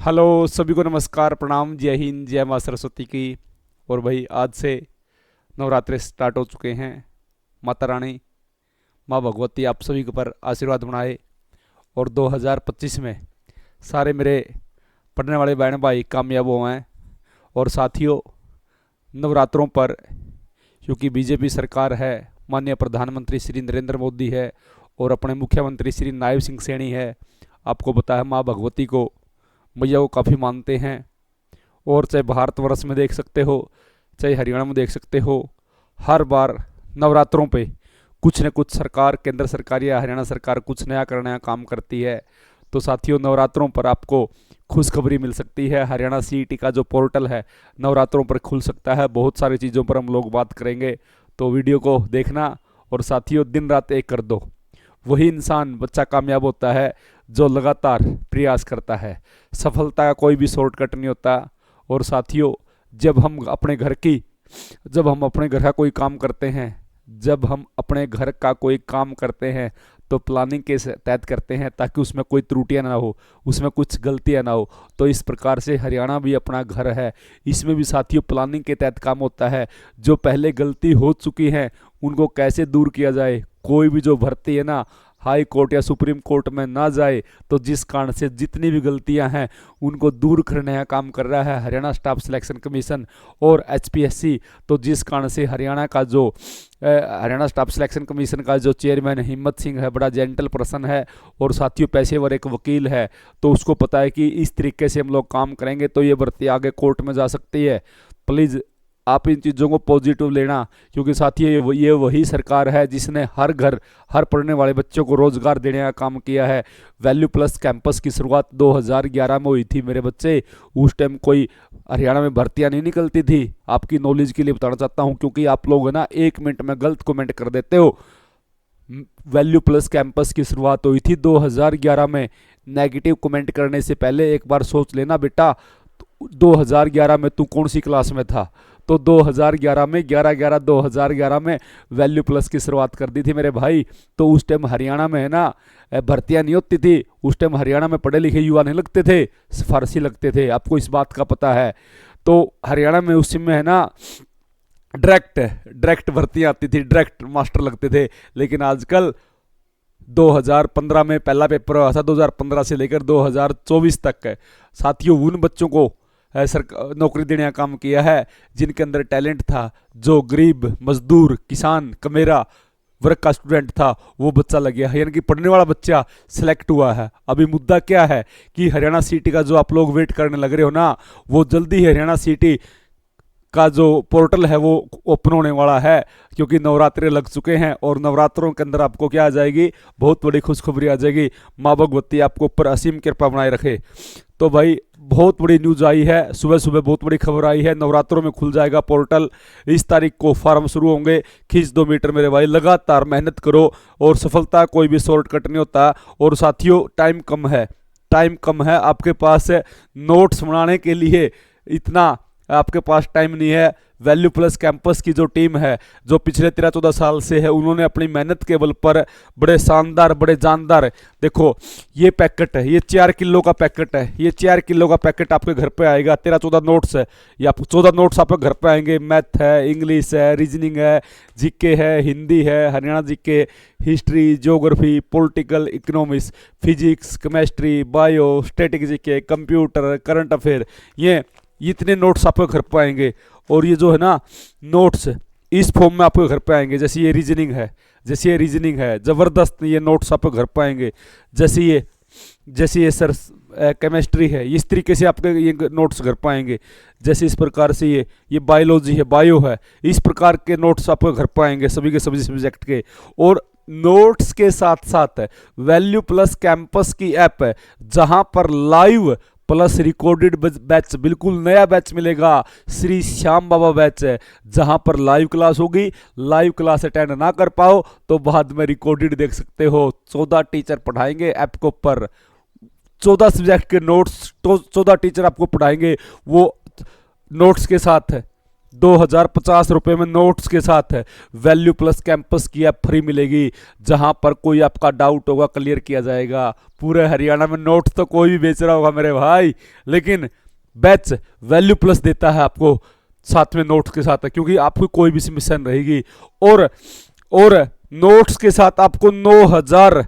Hello सभी को नमस्कार प्रणाम जय हिंद जय माँ सरस्वती की। और भाई आज से नवरात्रे स्टार्ट हो चुके हैं। माता रानी माँ भगवती आप सभी के ऊपर आशीर्वाद बनाए और 2025 में सारे मेरे पढ़ने वाले बहन भाई कामयाब हो हैं। और साथियों, नवरात्रों पर क्योंकि बीजेपी सरकार है, माननीय प्रधानमंत्री श्री नरेंद्र मोदी है और अपने मुख्यमंत्री श्री नायब सिंह सैनी है, आपको पता है माँ भगवती को मैया को काफ़ी मानते हैं। और चाहे भारतवर्ष में देख सकते हो, चाहे हरियाणा में देख सकते हो, हर बार नवरात्रों पे कुछ न कुछ सरकार, केंद्र सरकार या हरियाणा सरकार कुछ नया करने का काम करती है। तो साथियों, नवरात्रों पर आपको खुशखबरी मिल सकती है। हरियाणा सीईटी का जो पोर्टल है नवरात्रों पर खुल सकता है। बहुत सारी चीज़ों पर हम लोग बात करेंगे, तो वीडियो को देखना। और साथियों, दिन रात एक कर दो, वही इंसान बच्चा कामयाब होता है जो लगातार प्रयास करता है। सफलता का कोई भी शॉर्टकट नहीं होता। और साथियों, जब हम अपने घर की जब हम अपने घर का कोई काम करते हैं जब हम अपने घर का कोई काम करते हैं तो प्लानिंग के तहत करते हैं, ताकि उसमें कोई त्रुटियां ना हो, उसमें कुछ गलतियां ना हो। तो इस प्रकार से हरियाणा भी अपना घर है, इसमें भी साथियों प्लानिंग के तहत काम होता है। जो पहले गलती हो चुकी हैं उनको कैसे दूर किया जाए। कोई भी जो भर्ती है ना, हाई कोर्ट या सुप्रीम कोर्ट में ना जाए, तो जिस कारण से जितनी भी गलतियां हैं उनको दूर करने का काम कर रहा है हरियाणा स्टाफ सिलेक्शन कमीशन और एचपीएससी। तो जिस कारण से हरियाणा का जो हरियाणा स्टाफ सिलेक्शन कमीशन का जो चेयरमैन हिम्मत सिंह है, बड़ा जेंटल पर्सन है और साथियों पेशेवर एक वकील है। तो उसको पता है कि इस तरीके से हम लोग काम करेंगे तो ये भर्ती आगे कोर्ट में जा सकती है। प्लीज़ आप इन चीज़ों को पॉजिटिव लेना, क्योंकि साथियों ये वही सरकार है जिसने हर घर, हर पढ़ने वाले बच्चों को रोजगार देने का काम किया है। वैल्यू प्लस कैंपस की शुरुआत 2011 में हुई थी मेरे बच्चे। उस टाइम कोई हरियाणा में भर्तियां नहीं निकलती थी। आपकी नॉलेज के लिए बताना चाहता हूं, क्योंकि आप लोग ना 1 मिनट में गलत कमेंट कर देते हो। वैल्यू प्लस कैंपस की शुरुआत हुई थी 2011 में। नेगेटिव कमेंट करने से पहले एक बार सोच लेना बेटा, 2011 में तू कौन सी क्लास में था। तो 2011 में 11/11/2011 में वैल्यू प्लस की शुरुआत कर दी थी मेरे भाई। तो उस टाइम हरियाणा में है ना भर्तियां नहीं होती थी। उस टाइम हरियाणा में पढ़े लिखे युवा नहीं लगते थे, फारसी लगते थे। आपको इस बात का पता है। तो हरियाणा में उस समय है ना डायरेक्ट भर्तियां आती थी, डायरेक्ट मास्टर लगते थे। लेकिन आजकल 2015 में पहला पेपर हुआ था, 2015 से लेकर 2024 तक है साथियों उन बच्चों को नौकरी देने का काम किया है जिनके अंदर टैलेंट था। जो गरीब मजदूर किसान कमेरा वर्ग का स्टूडेंट था वो बच्चा लग गया है, यानी कि पढ़ने वाला बच्चा सिलेक्ट हुआ है। अभी मुद्दा क्या है कि हरियाणा सीटी का जो आप लोग वेट करने लग रहे हो ना, वो जल्दी ही हरियाणा सीटी का जो पोर्टल है वो ओपन होने वाला है, क्योंकि नवरात्रे लग चुके हैं। और नवरात्रों के अंदर आपको क्या आ जाएगी, बहुत बड़ी खुशखबरी आ जाएगी। माँ भगवती आपको ऊपर असीम कृपा बनाए रखे। तो भाई बहुत बड़ी न्यूज आई है, सुबह सुबह बहुत बड़ी खबर आई है। नवरात्रों में खुल जाएगा पोर्टल, इस तारीख को फॉर्म शुरू होंगे। खींच 2 मीटर मेरे भाई, लगातार मेहनत करो और सफलता कोई भी शॉर्टकट नहीं होता। और साथियों, टाइम कम है आपके पास नोट्स बनाने के लिए, इतना आपके पास टाइम नहीं है। वैल्यू प्लस कैंपस की जो टीम है, जो पिछले 13-14 साल से है, उन्होंने अपनी मेहनत के बल पर बड़े शानदार, बड़े जानदार, देखो ये पैकेट है, ये 4 किलो का पैकेट है। ये 4 किलो का पैकेट आपके घर पे आएगा। 13-14 नोट्स है, या 14 नोट्स आपके घर पे आएंगे। मैथ है, इंग्लिश है, रीजनिंग है, जीके है, हिंदी है, Haryana GK, history, geography, political economics, physics, chemistry, bio, static GK, computer, current affair, ये इतने नोट्स आपके घर पे आएंगे। और ये जो है ना नोट्स इस फॉर्म में आपके घर पे आएंगे। जैसे ये रीजनिंग है, ज़बरदस्त ये नोट्स आपके घर पे आएंगे। जैसे ये सर केमिस्ट्री है, इस तरीके से आपके ये नोट्स घर पे आएंगे। जैसे इस प्रकार से ये बायोलॉजी है, बायो है, इस प्रकार के नोट्स आपके घर पे आएंगे सभी के सभी सब्जेक्ट के। और नोट्स के साथ साथ वैल्यू प्लस कैंपस की ऐप है, जहां पर लाइव प्लस रिकॉर्डेड बैच, बिल्कुल नया बैच मिलेगा। श्री श्याम बाबा बैच है, जहां पर लाइव क्लास होगी। लाइव क्लास अटेंड ना कर पाओ तो बाद में रिकॉर्डेड देख सकते हो। 14 टीचर पढ़ाएंगे ऐप के ऊपर, 14 सब्जेक्ट के नोट्स, तो 14 टीचर आपको पढ़ाएंगे। वो नोट्स के साथ 2050 रुपये में नोट्स के साथ है। वैल्यू प्लस कैंपस की ऐप फ्री मिलेगी, जहां पर कोई आपका डाउट होगा क्लियर किया जाएगा। पूरे हरियाणा में नोट्स तो कोई भी बेच रहा होगा मेरे भाई, लेकिन बैच वैल्यू प्लस देता है आपको साथ में नोट्स के साथ है, क्योंकि आपको कोई भी समस्या नहीं रहेगी। और नोट्स के साथ आपको 9000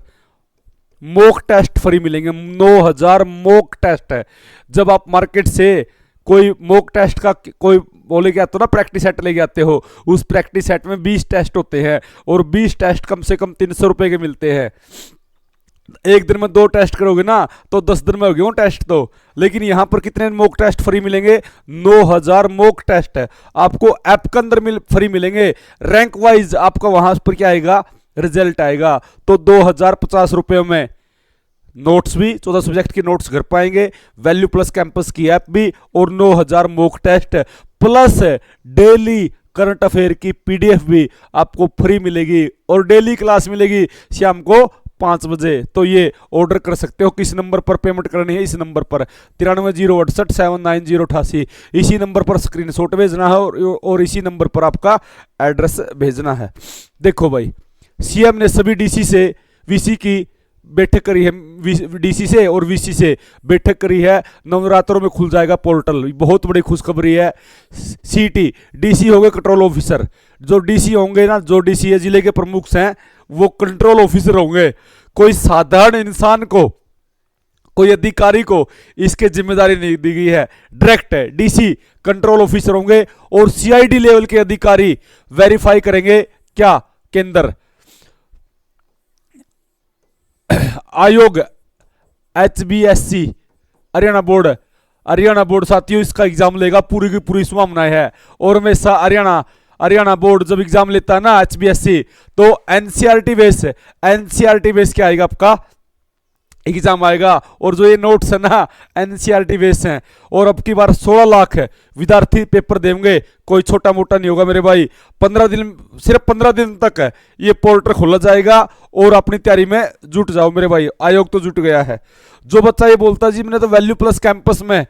मॉक टेस्ट फ्री मिलेंगे। 9000 मॉक टेस्ट है। जब आप मार्केट से कोई मॉक टेस्ट का कोई वो लेके आते हो ना, प्रैक्टिस सेट लेके आते हो, उस प्रैक्टिस सेट में 20 टेस्ट होते हैं और 20 टेस्ट कम से कम 300 रुपए के मिलते हैं। एक दिन में 2 टेस्ट करोगे ना तो 10 दिन में हो गए वो टेस्ट तो। लेकिन यहां पर कितने मॉक टेस्ट फ्री मिलेंगे? 9000 मॉक टेस्ट है आपको ऐप के अंदर फ्री मिलेंगे। रैंक वाइज आपका वहां पर क्या आएगा? रिजल्ट आएगा। तो 2050 रुपये में नोट्स भी, 14 सब्जेक्ट के नोट्स घर पाएंगे, वैल्यू प्लस कैंपस की ऐप भी, और 9000 mock test plus daily current affair की पीडीएफ भी आपको फ्री मिलेगी। और डेली क्लास मिलेगी शाम को 5 बजे। तो ये ऑर्डर कर सकते हो। किस नंबर पर पेमेंट करनी है? इस नंबर पर 9308679088। इसी नंबर पर स्क्रीनशॉट भेजना है और इसी नंबर पर आपका एड्रेस भेजना है। देखो भाई, सीएम ने सभी डीसी से वीसी की बैठक करी है, डीसी से और वीसी से बैठक करी है। नवरात्रों में खुल जाएगा पोर्टल, बहुत बड़ी खुशखबरी है। सीटी डीसी हो गए कंट्रोल ऑफिसर। जो डीसी होंगे ना, जो डीसी है जिले के प्रमुख हैं, वो कंट्रोल ऑफिसर होंगे। कोई साधारण इंसान को, कोई अधिकारी को इसके जिम्मेदारी नहीं दी गई है। डायरेक्ट है डीसी कंट्रोल ऑफिसर होंगे और सीआईडी लेवल के अधिकारी वेरीफाई करेंगे क्या केंद्र आयोग, HBSC हरियाणा बोर्ड साथियों इसका एग्जाम लेगा। पूरी की पूरी संभावनाएं है। और हमेशा हरियाणा बोर्ड जब एग्जाम लेता है ना HBSC, तो एनसीईआरटी बेस क्या आएगा? आपका एग्जाम आएगा। और जो ये नोट्स है ना एनसीईआरटी बेस हैं। और अब की बार 16 लाख विद्यार्थी पेपर देंगे। कोई छोटा मोटा नहीं होगा मेरे भाई। 15 दिन, सिर्फ 15 दिन तक ये पोर्टल खोला जाएगा और अपनी तैयारी में जुट जाओ मेरे भाई। आयोग तो जुट गया है। जो बच्चा ये बोलता जी मैंने तो वैल्यू प्लस कैंपस में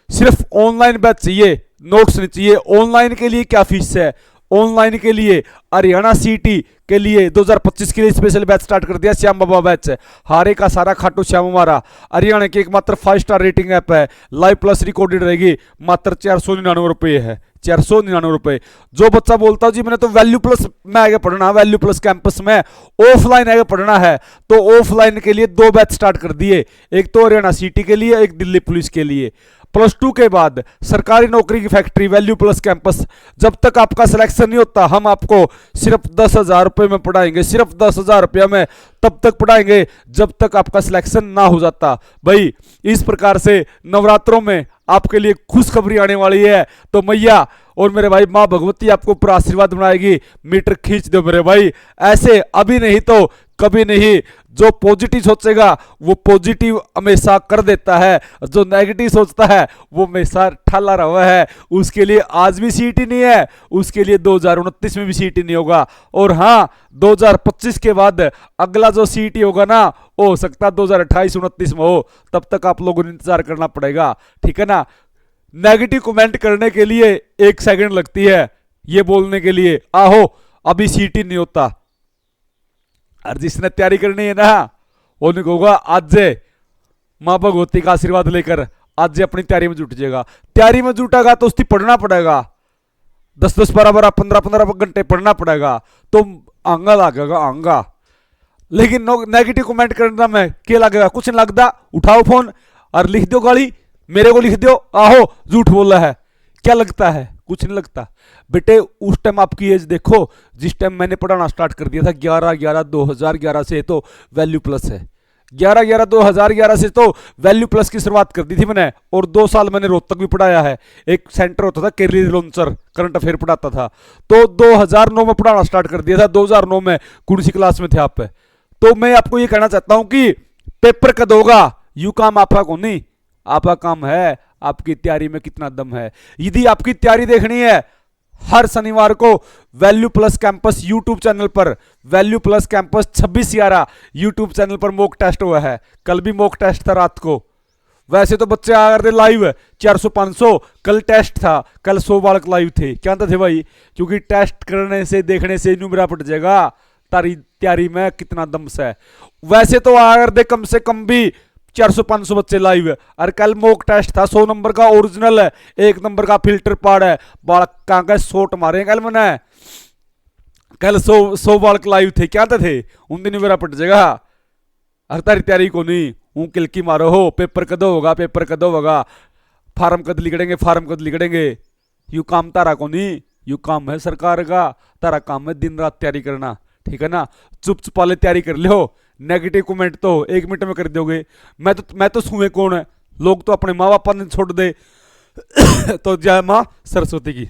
सिर्फ ऑनलाइन बैच चाहिए, नोट्स नहीं चाहिए, ऑनलाइन के लिए क्या फीस है? ऑनलाइन के लिए हरियाणा सीटी के लिए 2025 के लिए स्पेशल बैच स्टार्ट कर दिया। श्याम बाबा बैच है। हारे का सारा खाटू श्याम हमारा हरियाणा की एकमात्र 5 स्टार रेटिंग ऐप है। लाइव प्लस रिकॉर्डेड रहेगी। मात्र 499 रुपये है, 499 रुपये। जो बच्चा बोलता है जी मैंने तो वैल्यू प्लस में आगे पढ़ना, वैल्यू प्लस कैंपस में ऑफलाइन आगे पढ़ना है, तो ऑफलाइन के लिए 2 बैच स्टार्ट कर दिए। एक तो हरियाणा सीटी के लिए, एक दिल्ली पुलिस के लिए। +2 के बाद सरकारी नौकरी की फैक्ट्री वैल्यू प्लस कैंपस। जब तक आपका सिलेक्शन नहीं होता हम आपको सिर्फ 10,000 रुपये में पढ़ाएंगे, सिर्फ 10,000 रुपये में तब तक पढ़ाएंगे जब तक आपका सिलेक्शन ना हो जाता। भाई इस प्रकार से नवरात्रों में आपके लिए खुशखबरी आने वाली है। तो मैया और मेरे भाई माँ भगवती आपको पूरा आशीर्वाद बनाएगी। मीटर खींच दो मेरे भाई, ऐसे अभी नहीं तो कभी नहीं। जो पॉजिटिव सोचेगा वो पॉजिटिव हमेशा कर देता है, जो नेगेटिव सोचता है वो हमेशा ठाला रहा है। उसके लिए आज भी सीटी नहीं है, उसके लिए 2029 में भी सीटी नहीं होगा। और हाँ 2025 के बाद अगला जो सीटी होगा ना वो हो सकता है 2028-29 में हो। तब तक आप लोगों ने इंतजार करना पड़ेगा, ठीक है ना। नेगेटिव कमेंट करने के लिए 1 सेकंड लगती है, ये बोलने के लिए आहो अभी सीटी नहीं होता। और जिसने तैयारी करनी है ना वो नहीं होगा आज माँ भगवती का आशीर्वाद लेकर आज अपनी तैयारी में जुट जाएगा। तैयारी में जुटेगा तो उसकी पढ़ना पड़ेगा, 10-10, 12-12, 15-15 घंटे पढ़ना पड़ेगा तो आंगा लगेगा आंगा। लेकिन नेगेटिव कमेंट करना में क्या लगेगा? कुछ नहीं लगता। उठाओ फोन और लिख दो गाली, मेरे को लिख दो आहो झूठ बोल रहा है। क्या लगता है? कुछ नहीं लगता बेटे। उस टाइम आपकी एज देखो जिस टाइम मैंने पढ़ाना स्टार्ट कर दिया था 11/11/2011 से तो वैल्यू प्लस है। 11/11/2011 से तो वैल्यू प्लस की शुरुआत कर दी थी मैंने। और 2 साल मैंने रोहतक भी पढ़ाया है। एक सेंटर होता था केरली लॉन्चर, करंट अफेयर पढ़ाता था। तो 2009 में पढ़ाना स्टार्ट कर दिया था। 2009 में कौन सी क्लास में थे आप? तो मैं आपको ये कहना चाहता हूं कि पेपर कद होगा यू काम आपका को नहीं, आपका काम है आपकी तैयारी में कितना दम है। यदि आपकी तैयारी देखनी है हर शनिवार को value plus campus YouTube channel पर, value plus campus 26/11 YouTube channel पर मॉक टेस्ट हुआ है। कल भी मॉक टेस्ट था रात को। वैसे तो बच्चे आ रहे लाइव 400-500, कल टेस्ट था, कल 100 बालक लाइव थे। क्या थे भाई? क्योंकि टेस्ट करने से देखने से न्यू मेरा पट जाएगा तारी तैयारी में कितना दम से है। वैसे तो आ दे कम से कम भी 400-500 बच्चे लाइव है। और कल मॉक टेस्ट था, 100 नंबर का ओरिजिनल है, 1 नंबर का फिल्टर पार्ट है। बालक कहाँ का शॉट मारे कल मैंने, कल 100 बालक लाइव थे। क्या थे उन दिन मेरा पट जाएगा। अरे तारी तैयारी को नहीं हूँ किलकी मारो हो, पेपर कदो होगा, पेपर कदो होगा, फार्म कद लिखड़ेंगे, फार्म कद लिखड़ेंगे। यू काम तारा को नहीं, यू काम है सरकार का। तारा काम है दिन रात तैयारी करना, ठीक है ना। चुप चुप वाले तैयारी कर लो, नेगेटिव कमेंट तो 1 मिनट में कर दोगे। मैं तो सुए कौन है, लोग तो अपने माँ बापा ने छोड़ दे। तो जय माँ सरस्वती की।